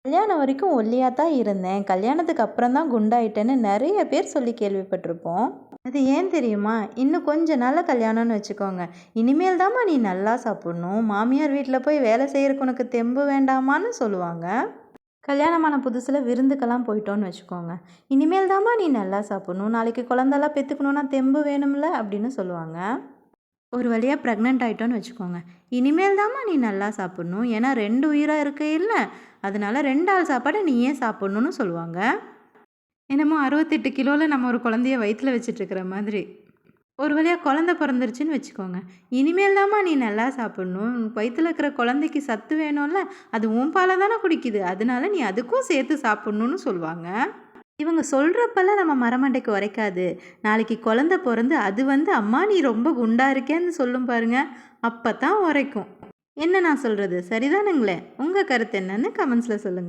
கல்யாணம் வரைக்கும் ஒல்லியாக தான் இருந்தேன், கல்யாணத்துக்கு அப்புறம் தான் குண்டாயிட்டேன்னு நிறைய பேர் சொல்லி கேள்விப்பட்டிருப்போம். அது ஏன் தெரியுமா? இன்னும் கொஞ்ச நாள்ல கல்யாணம்னு வச்சுக்கோங்க. இனிமேல் தாம்மா நீ நல்லா சாப்பிடணும், மாமியார் வீட்டில் போய் வேலை செய்யறதுக்கு உனக்கு தெம்பு வேண்டாமான்னு சொல்லுவாங்க. கல்யாணமான புதுசில் விருந்துக்கெல்லாம் போயிட்டோன்னு வச்சுக்கோங்க. இனிமேல் தாம்மா நீ நல்லா சாப்பிடணும், நாளைக்கு குழந்தெல்லாம் பெற்றுக்கணுன்னா தெம்பு வேணும்ல அப்படின்னு சொல்லுவாங்க. ஒரு வழியாக ப்ரெக்னென்ட் ஆகிட்டோன்னு வச்சுக்கோங்க. இனிமேல் தாம்மா நீ நல்லா சாப்பிடணும், ஏன்னா 2 உயிராக இருக்க இல்லை, அதனால 2 ஆள் சாப்பாடை நீயே சாப்பிட்ணுன்னு சொல்லுவாங்க. என்னமோ 68 கிலோவில் நம்ம ஒரு குழந்தைய வயிற்றில் வச்சிட்ருக்கிற மாதிரி. ஒரு வழியாக குழந்த பிறந்துருச்சுன்னு வச்சுக்கோங்க. இனிமேல் தாம்மா நீ நல்லா சாப்பிட்ணும், வயிற்றில் இருக்கிற குழந்தைக்கு சத்து வேணும்ல, அது உன் பாலை தானே குடிக்குது, அதனால நீ அதுக்கும் சேர்த்து சாப்பிட்ணுன்னு சொல்லுவாங்க. இவங்க சொல்கிறப்பெல்லாம் நம்ம மரமண்டைக்கு உரைக்காது. நாளைக்கு குழந்த பிறந்து அது அம்மா நீ ரொம்ப குண்டா இருக்கேன்னு சொல்லும் பாருங்க, அப்போ தான் உரைக்கும். என்ன நான் சொல்கிறது சரிதானுங்களே? உங்கள் கருத்து என்னன்னு கமெண்ட்ஸில் சொல்லுங்கள்.